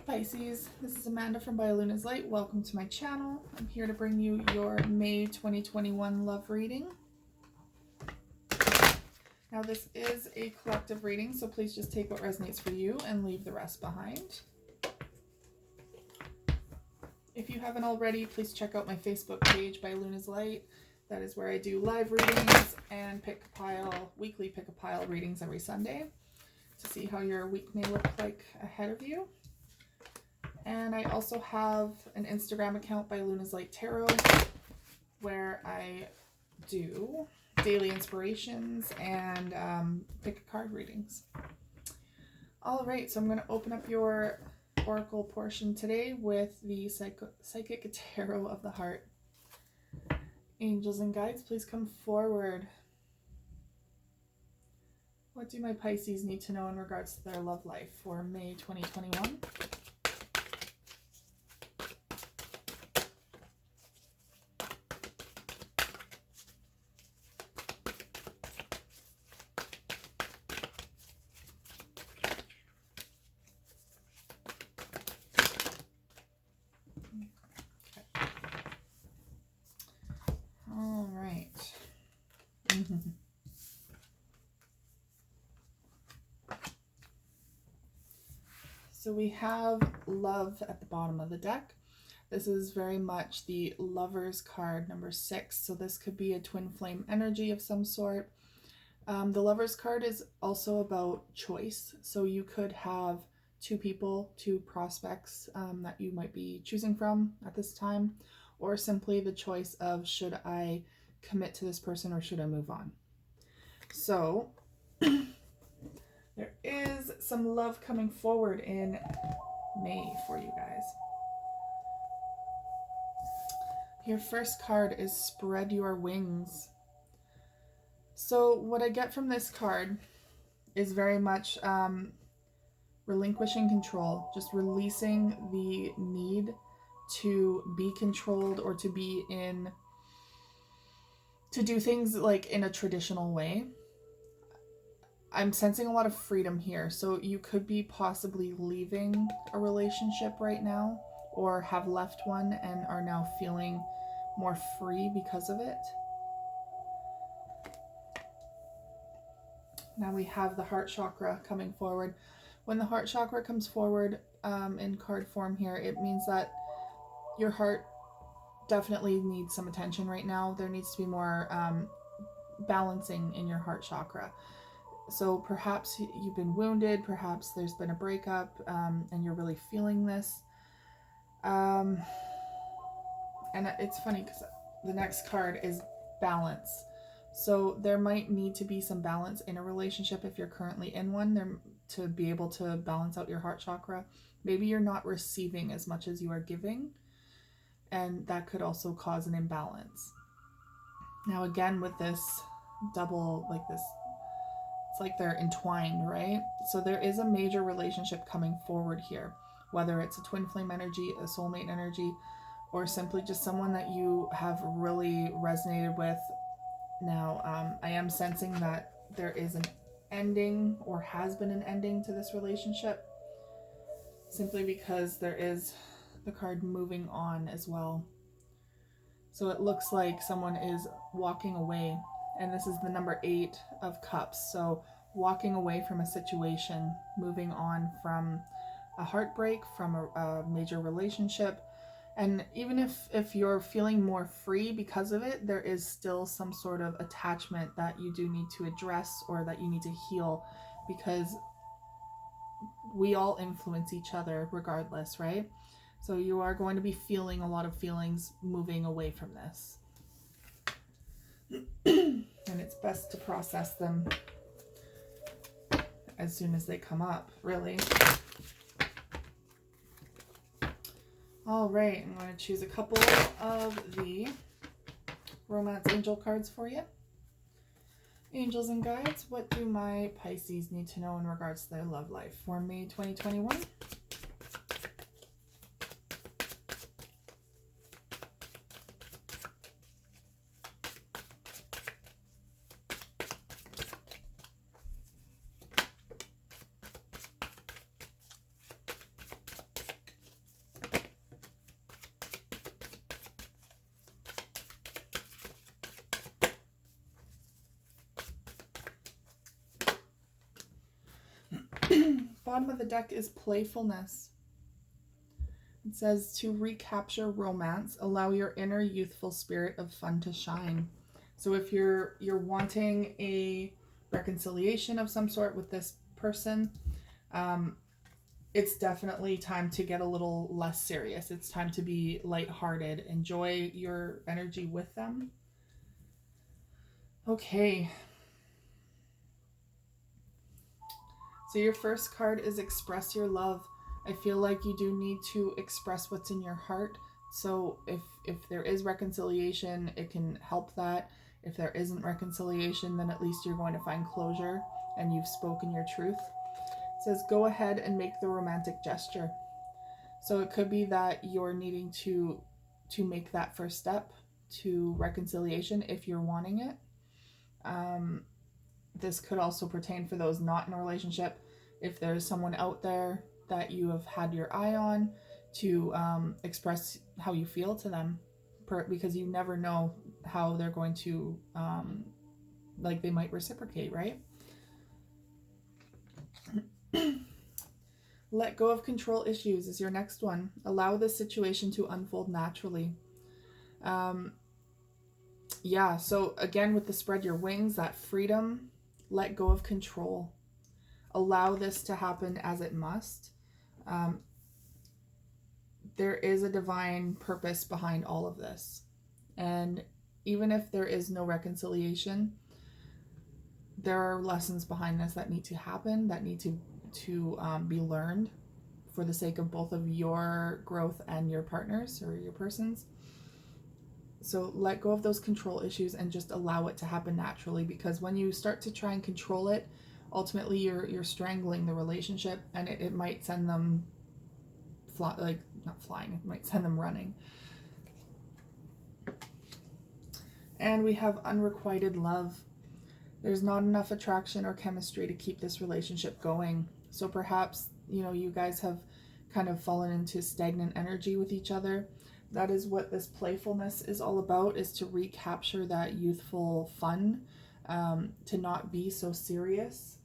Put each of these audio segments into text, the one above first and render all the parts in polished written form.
Pisces, this is Amanda from By Luna's Light. Welcome to my channel. I'm here to bring you your May 2021 love reading. Now this is a collective reading, so please just take what resonates for you and leave the rest behind. If you haven't already, please check out my Facebook page, By Luna's Light. That is where I do live readings and weekly pick-a-pile readings every Sunday to see how your week may look like ahead of you. And I also have an Instagram account, By Luna's Light Tarot, where I do daily inspirations and pick-a-card readings. All right, so I'm going to open up your oracle portion today with the Psychic Tarot of the Heart. Angels and guides, please come forward. What do my Pisces need to know in regards to their love life for May 2021? All right. So we have love at the bottom of the deck. This is very much the Lovers card, number 6. So this could be a twin flame energy of some sort. The Lovers card is also about choice. So you could have two people, two prospects that you might be choosing from at this time, or simply the choice of, should I commit to this person or should I move on? So there is some love coming forward in May for you guys. Your first card is Spread Your Wings. So what I get from this card is very much relinquishing control, just releasing the need to be controlled or to do things like in a traditional way. I'm sensing a lot of freedom here. So you could be possibly leaving a relationship right now, or have left one and are now feeling more free because of it. Now we have the heart chakra coming forward. When the heart chakra comes forward in card form here, it means that your heart definitely needs some attention right now. There needs to be more balancing in your heart chakra. So perhaps you've been wounded, perhaps there's been a breakup, and you're really feeling this. And it's funny because the next card is balance. So there might need to be some balance in a relationship if you're currently in one, to be able to balance out your heart chakra. Maybe you're not receiving as much as you are giving, and that could also cause an imbalance. Now again, with this double, like this, it's like they're entwined, right? So there is a major relationship coming forward here, whether it's a twin flame energy, a soulmate energy, or simply just someone that you have really resonated with. Now, I am sensing that there is an ending, or has been an ending to this relationship, simply because there is the card moving on as well. So it looks like someone is walking away, and this is the number 8 of cups. So walking away from a situation, moving on from a heartbreak, from a major relationship. And even if you're feeling more free because of it, there is still some sort of attachment that you do need to address, or that you need to heal, because we all influence each other regardless, right? So you are going to be feeling a lot of feelings moving away from this. And it's best to process them as soon as they come up, really. All right, I'm going to choose a couple of the Romance Angel cards for you. Angels and guides, what do my Pisces need to know in regards to their love life for May 2021? Bottom of the deck is playfulness. It says to recapture romance, allow your inner youthful spirit of fun to shine. So if you're wanting a reconciliation of some sort with this person, it's definitely time to get a little less serious. It's time to be lighthearted. Enjoy your energy with them. Okay. So your first card is express your love. I feel like you do need to express what's in your heart. So if there is reconciliation, it can help that. If there isn't reconciliation, then at least you're going to find closure and you've spoken your truth. It says go ahead and make the romantic gesture. So it could be that you're needing to make that first step to reconciliation if you're wanting it. This could also pertain for those not in a relationship. If there's someone out there that you have had your eye on, to express how you feel to them, because you never know how they're going to, like they might reciprocate, right? Let go of control issues is your next one. Allow the situation to unfold naturally. Yeah, so again, with the spread your wings, that freedom, let go of control. Allow this to happen as it must. There is a divine purpose behind all of this. And even if there is no reconciliation, there are lessons behind this that need to happen, that need to be learned for the sake of both of your growth and your partners or your person's. So let go of those control issues and just allow it to happen naturally, because when you start to try and control it, ultimately you're strangling the relationship, and it might send them not flying, it might send them running. And we have unrequited love. There's not enough attraction or chemistry to keep this relationship going. So perhaps, you guys have kind of fallen into stagnant energy with each other. That is what this playfulness is all about, is to recapture that youthful fun, to not be so serious.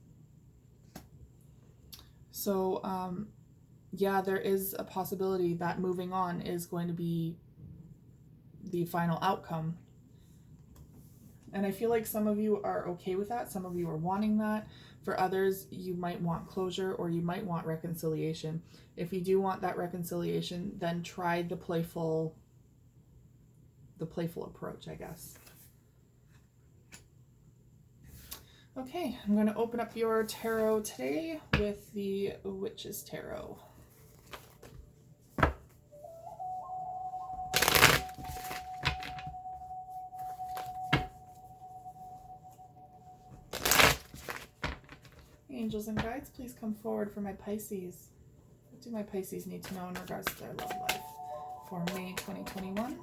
So, yeah, there is a possibility that moving on is going to be the final outcome. And I feel like some of you are okay with that. Some of you are wanting that. For others, you might want closure, or you might want reconciliation. If you do want that reconciliation, then try the playful approach, I guess. Okay, I'm going to open up your tarot today with the Witch's Tarot. Angels and guides, please come forward for my Pisces. What do my Pisces need to know in regards to their love life for May 2021?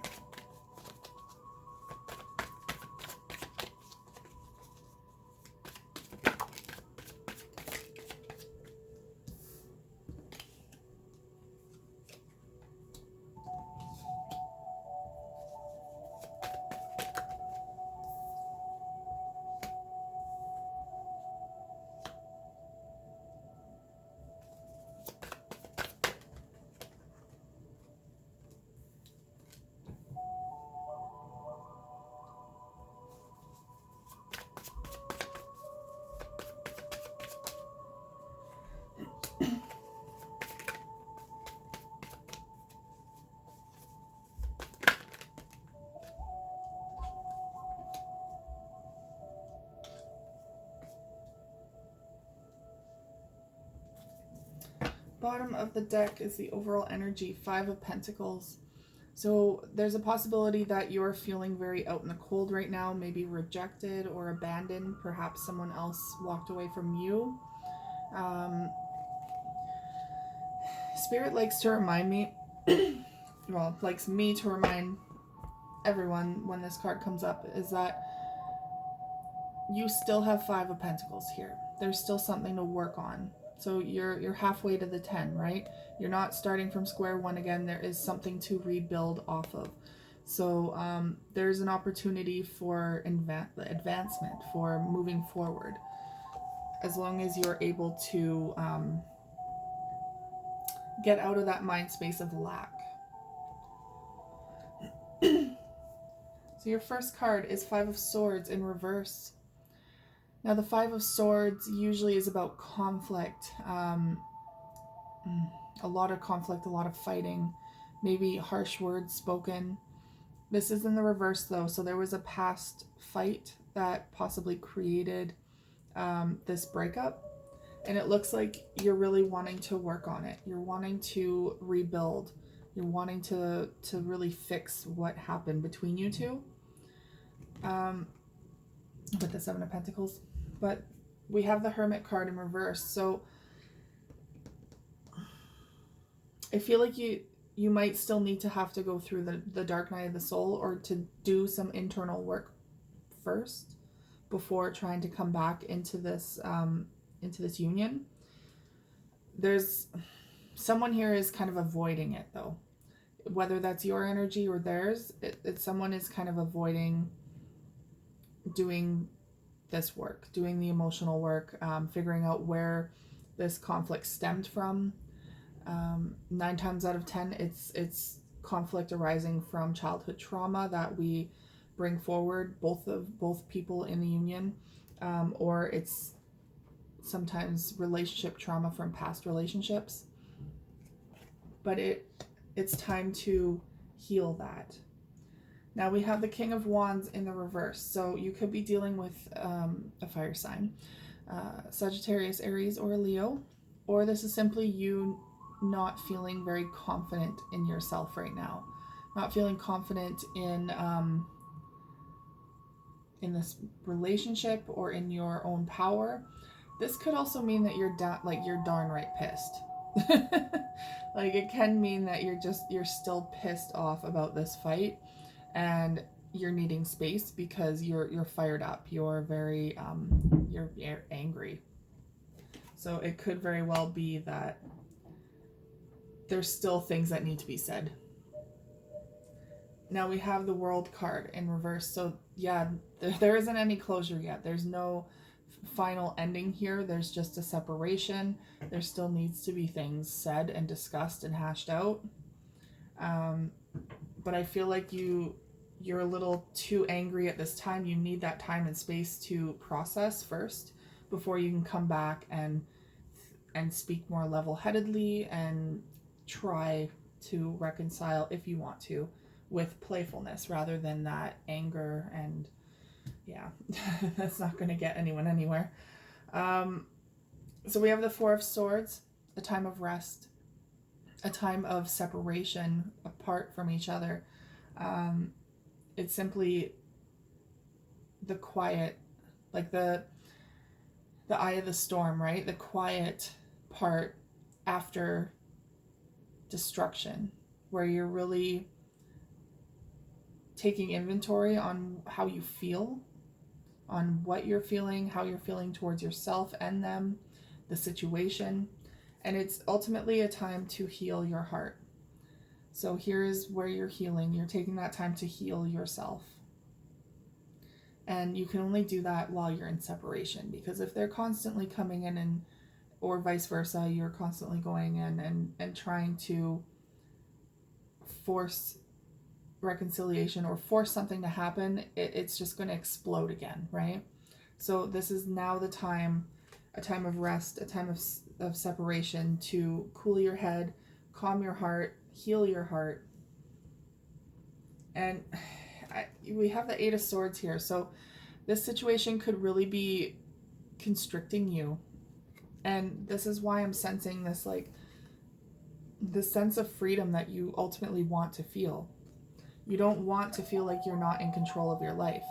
Bottom of the deck is the overall energy, 5 of Pentacles. So there's a possibility that you're feeling very out in the cold right now, maybe rejected or abandoned. Perhaps someone else walked away from you. Spirit likes to remind me, well, likes me to remind everyone when this card comes up, is that you still have 5 of Pentacles here. There's still something to work on. So you're halfway to the 10, right? You're not starting from square one again. There is something to rebuild off of. So there's an opportunity for advancement, for moving forward, as long as you're able to get out of that mind space of lack. So your first card is Five of Swords in reverse. Now the Five of Swords usually is about conflict, a lot of conflict, a lot of fighting, maybe harsh words spoken. This is in the reverse though, so there was a past fight that possibly created this breakup, and it looks like you're really wanting to work on it. You're wanting to rebuild. You're wanting to really fix what happened between you two. With the Seven of Pentacles. But we have the Hermit card in reverse. So I feel like you might still need to have to go through the dark night of the soul, or to do some internal work first before trying to come back into this union. There's someone here is kind of avoiding it though. Whether that's your energy or theirs, someone is kind of avoiding doing this work, doing the emotional work, figuring out where this conflict stemmed from. 9 times out of 10, it's conflict arising from childhood trauma that we bring forward, both people in the union, or it's sometimes relationship trauma from past relationships. But it's time to heal that. Now we have the King of Wands in the reverse. So you could be dealing with a fire sign, Sagittarius, Aries, or Leo. Or this is simply you not feeling very confident in yourself right now. Not feeling confident in this relationship or in your own power. This could also mean that you're darn right pissed. Like it can mean that you're still pissed off about this fight, and you're needing space because you're fired up. You're very you're angry. So it could very well be that there's still things that need to be said. Now we have the World card in reverse. So yeah, there isn't any closure yet. There's no final ending here. There's just a separation. There still needs to be things said and discussed and hashed out. But I feel like you're a little too angry at this time. You need that time and space to process first before you can come back and speak more level-headedly and try to reconcile, if you want to, with playfulness rather than that anger. And yeah, that's not going to get anyone anywhere. So we have the Four of Swords, a time of rest, a time of separation apart from each other. It's simply the quiet, like the eye of the storm, right? The quiet part after destruction, where you're really taking inventory on how you feel, on what you're feeling, how you're feeling towards yourself and them, the situation. And it's ultimately a time to heal your heart. So here's where you're healing. You're taking that time to heal yourself. And you can only do that while you're in separation, because if they're constantly coming in or vice versa, you're constantly going in and trying to force reconciliation or force something to happen, it's just going to explode again, right? So this is now the time, a time of rest, a time of separation, to cool your head, calm your heart, heal your heart. And we have the Eight of Swords here. So this situation could really be constricting you. And this is why I'm sensing this, like, the sense of freedom that you ultimately want to feel. You don't want to feel like you're not in control of your life.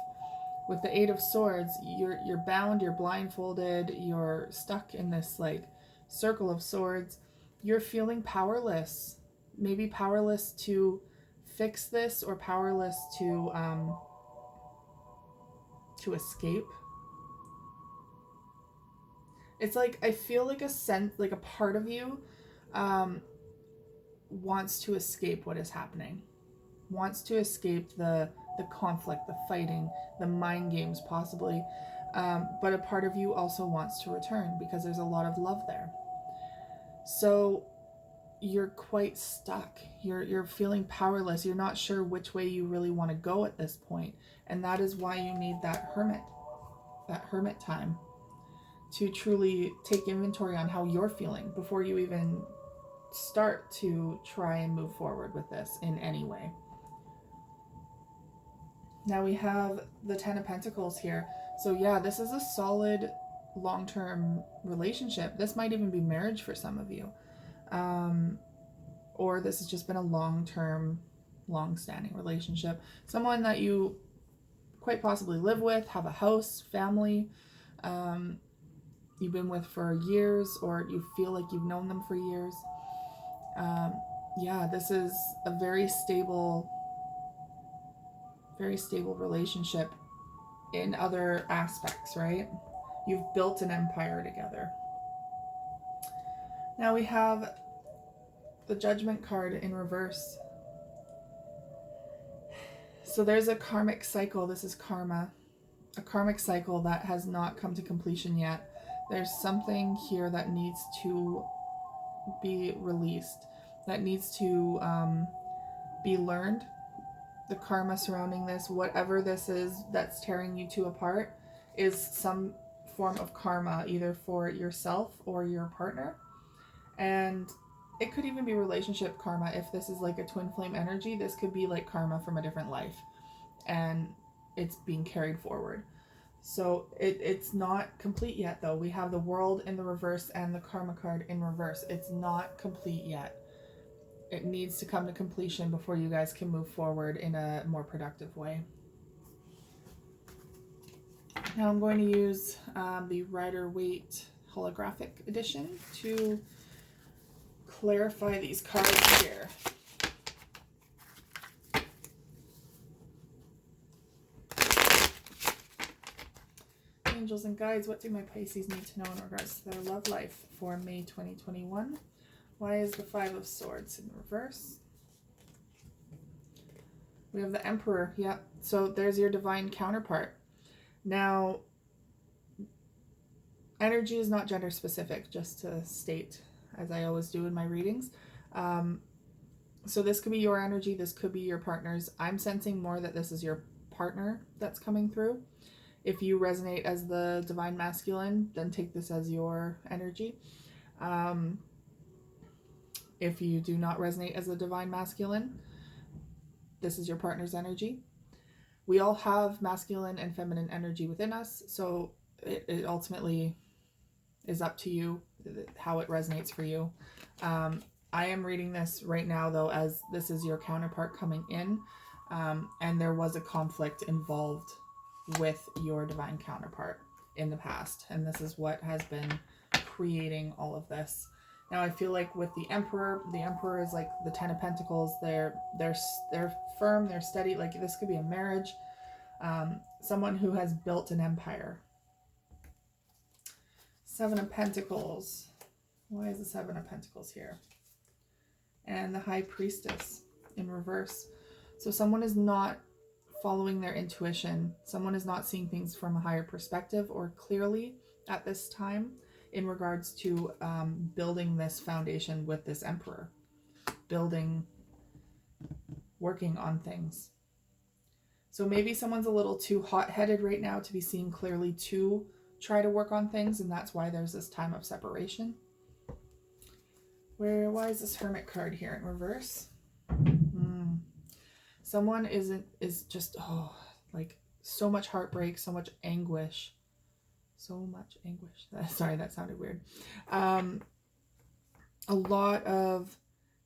With the Eight of Swords, you're bound, you're blindfolded, you're stuck in this like circle of swords. You're feeling powerless. Maybe powerless to fix this, or powerless to escape. It's like, I feel like a sense, like a part of you wants to escape what is happening. Wants to escape the conflict, the fighting, the mind games possibly. But a part of you also wants to return because there's a lot of love there. So you're quite stuck. You're feeling powerless. You're not sure which way you really want to go at this point. And that is why you need that hermit time to truly take inventory on how you're feeling before you even start to try and move forward with this in any way. Now we have the Ten of Pentacles here. So yeah, this is a solid long-term relationship. This might even be marriage for some of you. Or this has just been a long-term, long-standing relationship. Someone that you quite possibly live with, have a house, family, you've been with for years, or you feel like you've known them for years. Yeah, this is a very stable relationship in other aspects, right? You've built an empire together. Now we have the Judgment card in reverse. So there's a karmic cycle. This is karma. A karmic cycle that has not come to completion yet. There's something here that needs to be released, that needs to be learned. The karma surrounding this, whatever this is that's tearing you two apart, is some form of karma, either for yourself or your partner. And it could even be relationship karma. If this is like a twin flame energy, this could be like karma from a different life, and it's being carried forward. So it's not complete yet, though. We have the World in the reverse and the Karma card in reverse. It's not complete yet. It needs to come to completion before you guys can move forward in a more productive way. Now I'm going to use the Rider-Waite holographic edition to clarify these cards here. Angels and guides, what do my Pisces need to know in regards to their love life for May 2021? Why is the Five of Swords in reverse? We have the Emperor. Yep. So there's your divine counterpart. Now, energy is not gender specific, just to state, as I always do in my readings. So this could be your energy. This could be your partner's. I'm sensing more that this is your partner that's coming through. If you resonate as the divine masculine, then take this as your energy. If you do not resonate as the divine masculine, this is your partner's energy. We all have masculine and feminine energy within us, so it ultimately is up to you how it resonates for you. I am reading this right now, though, as this is your counterpart coming in, and there was a conflict involved with your divine counterpart in the past, and this is what has been creating all of this. Now I feel like with the Emperor is like the Ten of Pentacles. They're firm, they're steady. Like this could be a marriage, someone who has built an empire. Seven of Pentacles. Why is the Seven of Pentacles here? And the High Priestess in reverse. So someone is not following their intuition. Someone is not seeing things from a higher perspective or clearly at this time in regards to building this foundation with this Emperor. Working on things. So maybe someone's a little too hot-headed right now to be seeing clearly to try to work on things, and that's why there's this time of separation. Why is this Hermit card here in reverse? Someone is just, like so much heartbreak, so much anguish. Sorry, that sounded weird. A lot of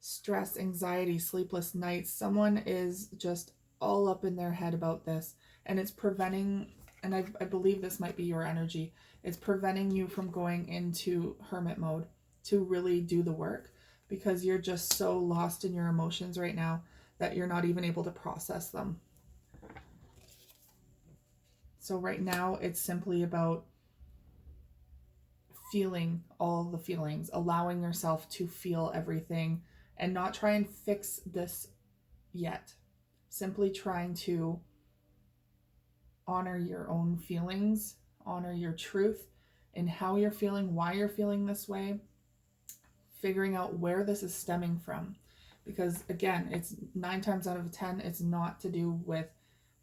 stress, anxiety, sleepless nights. Someone is just all up in their head about this, and it's preventing, and I believe this might be your energy, it's preventing you from going into hermit mode to really do the work, because you're just so lost in your emotions right now that you're not even able to process them. So right now it's simply about feeling all the feelings, allowing yourself to feel everything, and not try and fix this yet. Simply trying to honor your own feelings, honor your truth in how you're feeling, why you're feeling this way. figuring out where this is stemming from. Because again, it's 9 times out of 10, it's not to do with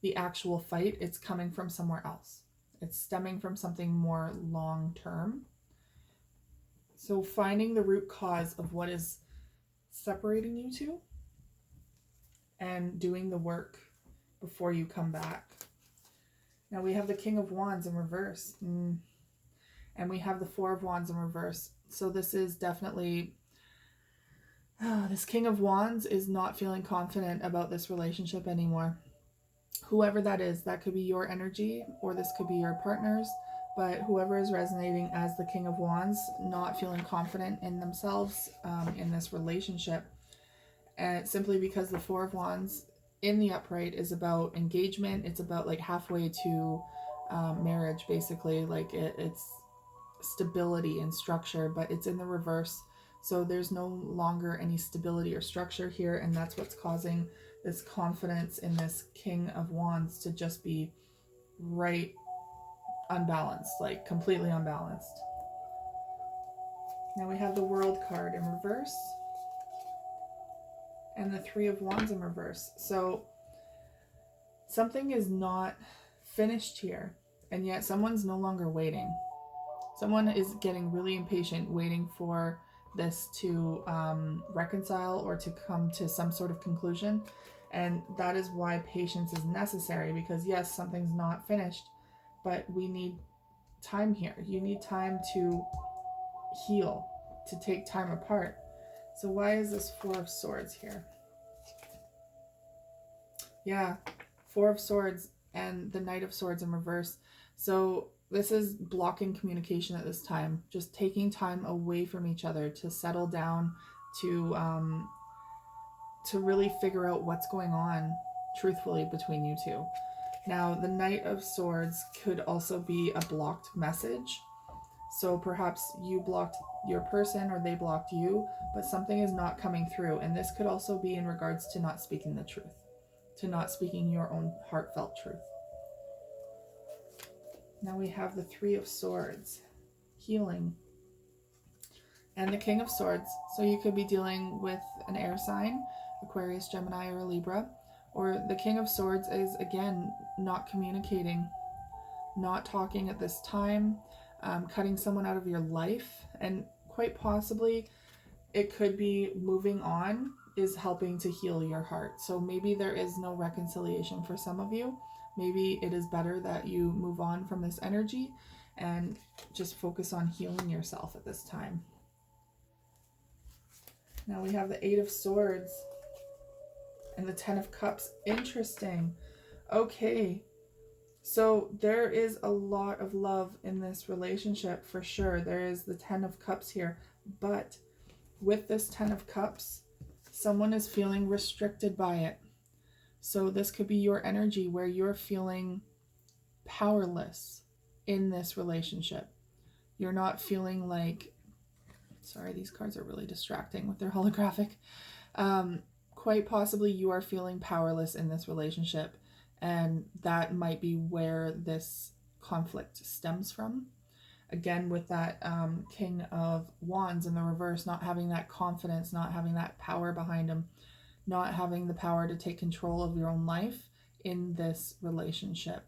the actual fight. It's coming from somewhere else. It's stemming from something more long term. So finding the root cause of what is separating you two and doing the work before you come back. Now we have the King of Wands in reverse. And we have the Four of Wands in reverse. So this is definitely, this King of Wands is not feeling confident about this relationship anymore. Whoever that is, that could be your energy, or this could be your partner's, but whoever is resonating as the King of Wands, not feeling confident in themselves in this relationship. And simply because the Four of Wands in the upright is about engagement. It's about like halfway to marriage, basically. Like it's stability and structure, but it's in the reverse. So there's no longer any stability or structure here, and that's what's causing this confidence in this King of Wands to just be right unbalanced, like completely unbalanced. Now we have the World card in reverse and the Three of Wands in reverse. So something is not finished here, and yet someone's no longer waiting. Someone is getting really impatient, waiting for this to reconcile or to come to some sort of conclusion. And that is why patience is necessary, because yes, something's not finished, but we need time here. You need time to heal, to take time apart. So why is this Four of Swords here? Yeah, Four of Swords and the Knight of Swords in reverse. So this is blocking communication at this time, just taking time away from each other to settle down, to really figure out what's going on truthfully between you two. Now, the Knight of Swords could also be a blocked message. So perhaps you blocked your person or they blocked you, but something is not coming through. And this could also be in regards to not speaking the truth, to not speaking your own heartfelt truth. Now we have the Three of Swords, healing, and the King of Swords. So you could be dealing with an air sign, Aquarius, Gemini, or Libra. Or the King of Swords is, again, not communicating, not talking at this time, cutting someone out of your life. And quite possibly, it could be moving on is helping to heal your heart. So maybe there is no reconciliation for some of you. Maybe it is better that you move on from this energy and just focus on healing yourself at this time. Now we have the Eight of Swords and the Ten of Cups. Interesting. Okay. So there is a lot of love in this relationship for sure. There is the Ten of Cups here. But with this Ten of Cups, someone is feeling restricted by it. So this could be your energy where you're feeling powerless in this relationship. You're not feeling like, sorry, these cards are really distracting with their holographic. Quite possibly you are feeling powerless in this relationship, and that might be where this conflict stems from. Again, with that King of Wands in the reverse, not having that confidence, not having that power behind him, not having the power to take control of your own life in this relationship.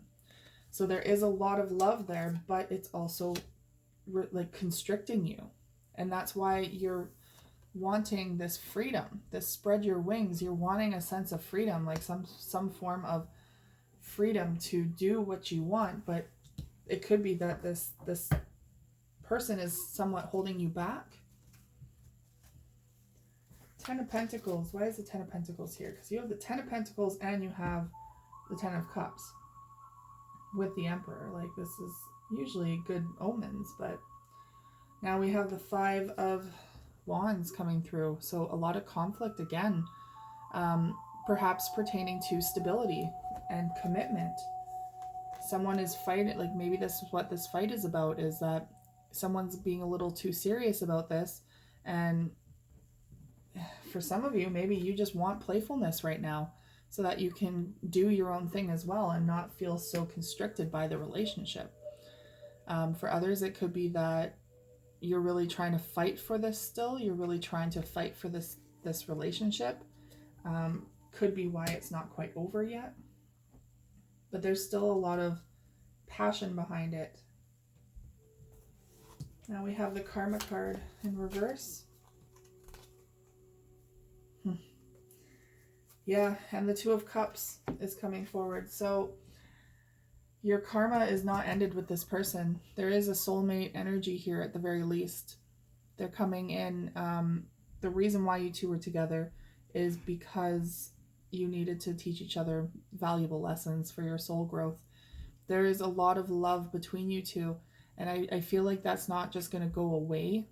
So there is a lot of love there, but it's also like constricting you. And that's why you're wanting this freedom, this spread your wings. You're wanting a sense of freedom, like some form of freedom to do what you want. But it could be that this person is somewhat holding you back. Ten of Pentacles. Why is the Ten of Pentacles here? Because you have the Ten of Pentacles and you have the Ten of Cups with the Emperor. Like, this is usually good omens, but now we have the Five of Wands coming through. So a lot of conflict again, perhaps pertaining to stability and commitment. Someone is fighting, like maybe this is what this fight is about, is that someone's being a little too serious about this. And for some of you, maybe you just want playfulness right now so that you can do your own thing as well and not feel so constricted by the relationship. For others, it could be that you're really trying to fight for this still. You're really trying to fight for this relationship. Could be why it's not quite over yet. But there's still a lot of passion behind it. Now we have the Karma card in reverse. Yeah, and the Two of Cups is coming forward. So your karma is not ended with this person. There is a soulmate energy here at the very least. They're coming in. The reason why you two were together is because you needed to teach each other valuable lessons for your soul growth. There is a lot of love between you two, and I feel like that's not just going to go away,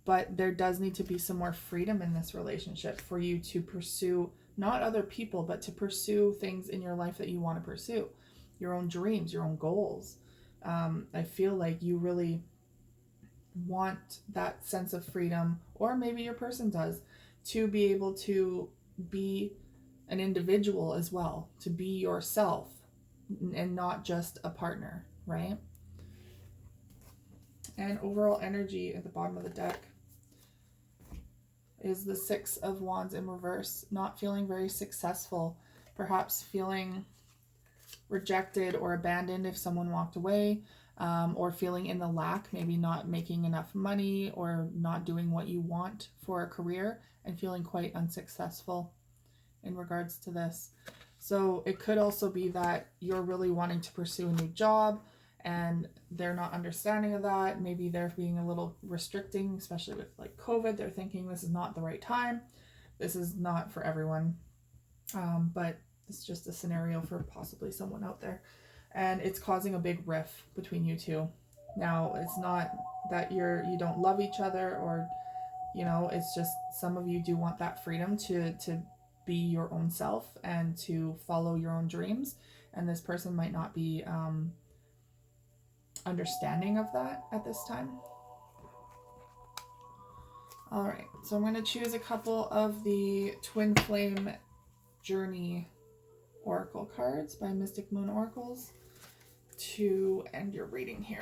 but there does need to be some more freedom in this relationship for you to pursue, not other people, but to pursue things in your life that you want to pursue, your own dreams, your own goals. I feel like you really want that sense of freedom, or maybe your person does, to be able to be an individual as well, to be yourself and not just a partner, right? And overall energy at the bottom of the deck is the Six of Wands in reverse. Not feeling very successful, perhaps feeling rejected or abandoned if someone walked away, or feeling in the lack, maybe not making enough money or not doing what you want for a career and feeling quite unsuccessful in regards to this. So it could also be that you're really wanting to pursue a new job and they're not understanding of that. Maybe they're being a little restricting, especially with like COVID. They're thinking this is not the right time. This is not for everyone. But it's just a scenario for possibly someone out there. And it's causing a big rift between you two. Now, it's not that you don't love each other, or, you know, it's just some of you do want that freedom to be your own self and to follow your own dreams. And this person might not be understanding of that at this time. All right, so I'm going to choose a couple of the Twin Flame Journey Oracle cards by Mystic Moon Oracles to end your reading here.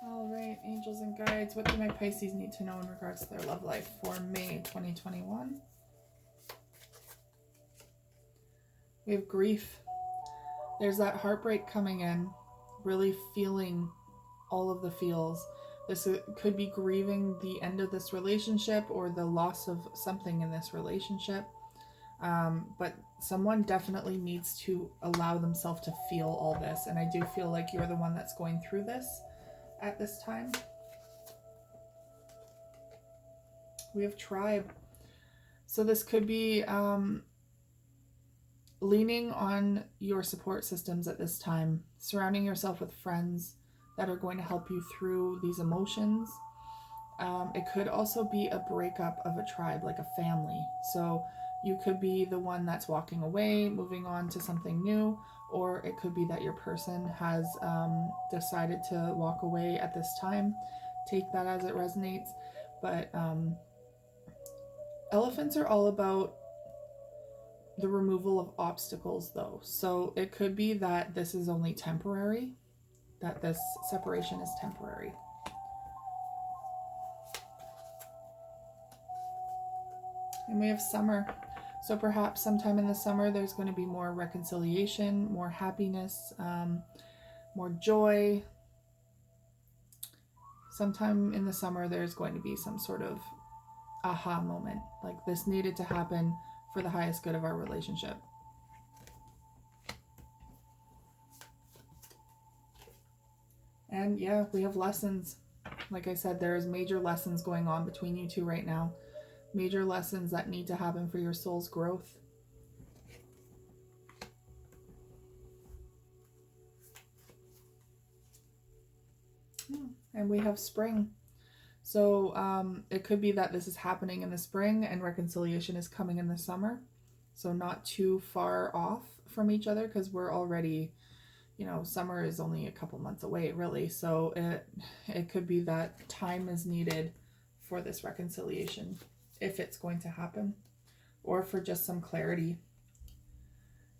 All right, angels and guides, what do my Pisces need to know in regards to their love life for May 2021? We have grief. There's that heartbreak coming in, really feeling all of the feels. This could be grieving the end of this relationship or the loss of something in this relationship. But someone definitely needs to allow themselves to feel all this. And I do feel like you're the one that's going through this at this time. We have tribe. So this could be leaning on your support systems at this time, surrounding yourself with friends that are going to help you through these emotions. It could also be a breakup of a tribe, like a family. So you could be the one that's walking away, moving on to something new, or it could be that your person has decided to walk away at this time. Take that as it resonates. But elephants are all about the removal of obstacles, though. So it could be that this is only temporary, that this separation is temporary. And we have summer. So perhaps sometime in the summer there's going to be more reconciliation, more happiness, more joy. Sometime in the summer there's going to be some sort of aha moment, like this needed to happen for the highest good of our relationship. And yeah, we have lessons. Like I said, there is major lessons going on between you two right now. Major lessons that need to happen for your soul's growth. And we have spring. So it could be that this is happening in the spring and reconciliation is coming in the summer. So not too far off from each other, because we're already, you know, summer is only a couple months away, really. So it could be that time is needed for this reconciliation, if it's going to happen, or for just some clarity.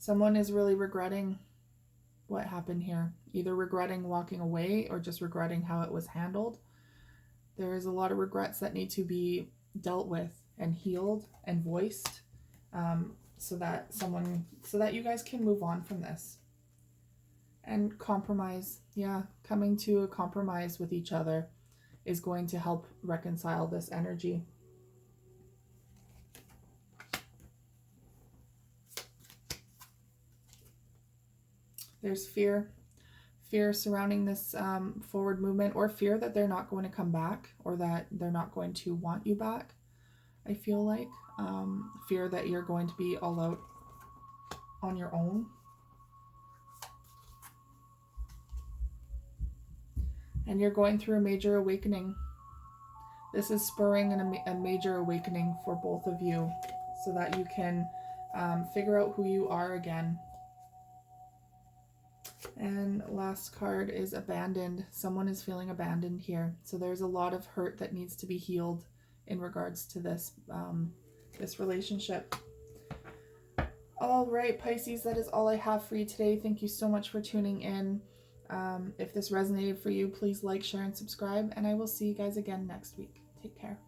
Someone is really regretting what happened here, either regretting walking away or just regretting how it was handled. There is a lot of regrets that need to be dealt with and healed and voiced, so that you guys can move on from this. And compromise, yeah, coming to a compromise with each other is going to help reconcile this energy. There's fear surrounding this forward movement, or fear that they're not going to come back, or that they're not going to want you back. I feel like fear that you're going to be all out on your own. And you're going through a major awakening. This is spurring a major awakening for both of you, so that you can figure out who you are again. And last card is abandoned. Someone is feeling abandoned here. So there's a lot of hurt that needs to be healed in regards to this, this relationship. All right, Pisces, that is all I have for you today. Thank you so much for tuning in. If this resonated for you, please like, share, and subscribe. And I will see you guys again next week. Take care.